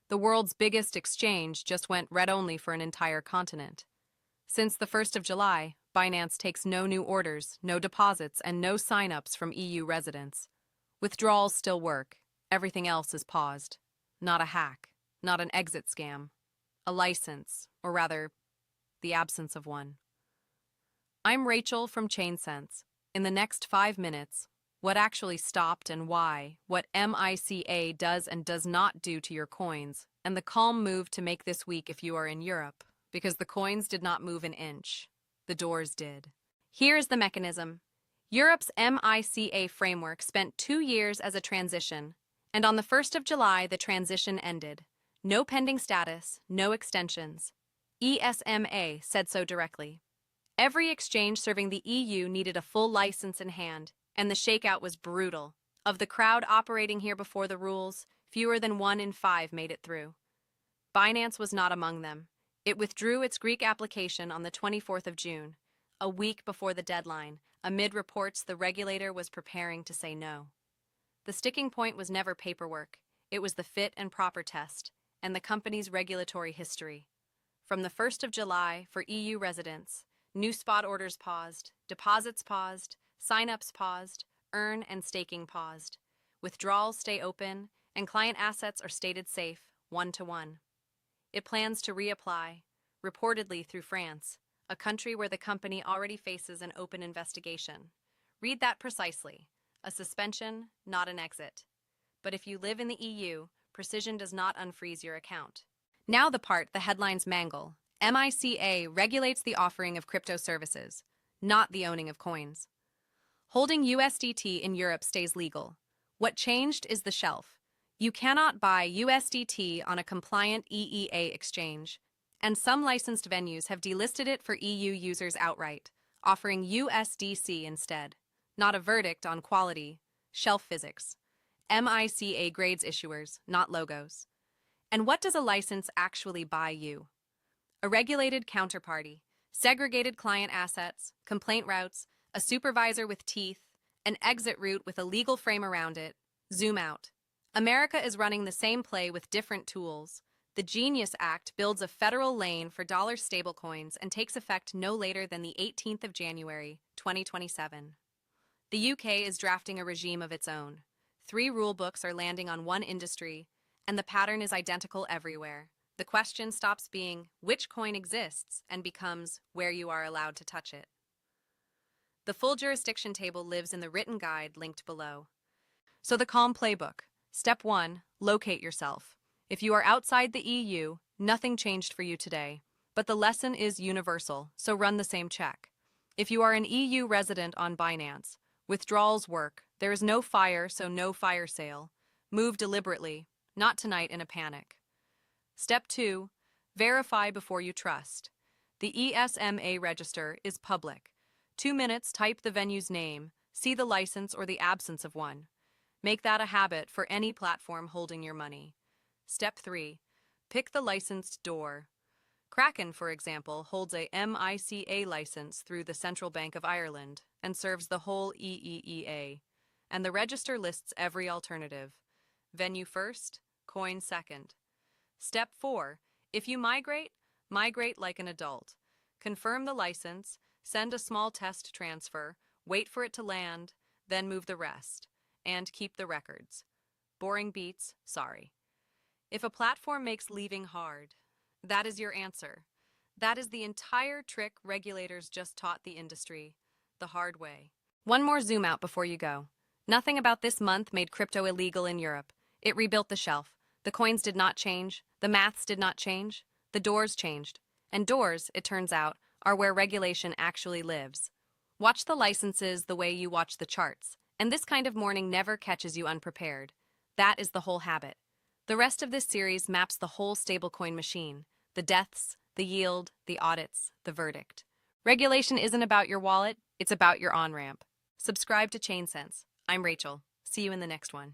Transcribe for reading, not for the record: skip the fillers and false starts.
The world's biggest exchange just went red-only for an entire continent. Since the 1st of July, Binance takes no new orders, no deposits, and no sign-ups from EU residents. Withdrawals still work. Everything else is paused. Not a hack, not an exit scam. A license, or rather, the absence of one. I'm Rachel from ChainSense. In the next 5 minutes, what actually stopped and why, what MiCA does and does not do to your coins, and the calm move to make this week if you are in Europe, because the coins did not move an inch. The doors did. Here is the mechanism. Europe's MiCA framework spent 2 years as a transition, and on the 1st of July, the transition ended. No pending status, no extensions. ESMA said so directly. Every exchange serving the EU needed a full license in hand, and the shakeout was brutal. Of the crowd operating here before the rules, fewer than 1 in 5 made it through. Binance was not among them. It withdrew its Greek application on the 24th of June, a week before the deadline, amid reports the regulator was preparing to say no. The sticking point was never paperwork. It was the fit and proper test, and the company's regulatory history. From the 1st of July, for EU residents, new spot orders paused, deposits paused, sign-ups paused, earn and staking paused. Withdrawals stay open, and client assets are stated safe, 1-to-1. It plans to reapply, reportedly through France, a country where the company already faces an open investigation. Read that precisely. A suspension, not an exit. But if you live in the EU, precision does not unfreeze your account. Now the part the headlines mangle. MiCA regulates the offering of crypto services, not the owning of coins. Holding USDT in Europe stays legal. What changed is the shelf. You cannot buy USDT on a compliant EEA exchange, and some licensed venues have delisted it for EU users outright, offering USDC instead. Not a verdict on quality, shelf physics. MiCA grades issuers, not logos. And what does a license actually buy you? A regulated counterparty, segregated client assets, complaint routes, a supervisor with teeth, an exit route with a legal frame around it. Zoom out. America is running the same play with different tools. The Genius Act builds a federal lane for dollar stablecoins and takes effect no later than the 18th of January, 2027. The UK is drafting a regime of its own. 3 rule books are landing on one industry, and the pattern is identical everywhere. The question stops being which coin exists and becomes where you are allowed to touch it. The full jurisdiction table lives in the written guide linked below. So the calm playbook. Step 1, locate yourself. If you are outside the EU, nothing changed for you today. But the lesson is universal, so run the same check. If you are an EU resident on Binance, withdrawals work. There is no fire, so no fire sale. Move deliberately, not tonight in a panic. Step 2, verify before you trust. The ESMA register is public. 2 minutes, type the venue's name, see the license or the absence of one. Make that a habit for any platform holding your money. Step 3, pick the licensed door. Kraken, for example, holds a MiCA license through the Central Bank of Ireland and serves the whole EEA. And the register lists every alternative. Venue first, coin second. Step 4, if you migrate like an adult. Confirm the license, send a small test transfer, wait for it to land, then move the rest. And keep the records. Boring beats, sorry. If a platform makes leaving hard, that is your answer. That is the entire trick regulators just taught the industry, the hard way. One more zoom out before you go. Nothing about this month made crypto illegal in Europe. It rebuilt the shelf. The coins did not change. The maths did not change. The doors changed. And doors, it turns out, are where regulation actually lives. Watch the licenses the way you watch the charts. And this kind of morning never catches you unprepared. That is the whole habit. The rest of this series maps the whole stablecoin machine. The deaths, the yield, the audits, the verdict. Regulation isn't about your wallet, it's about your on-ramp. Subscribe to ChainSense. I'm Rachel. See you in the next one.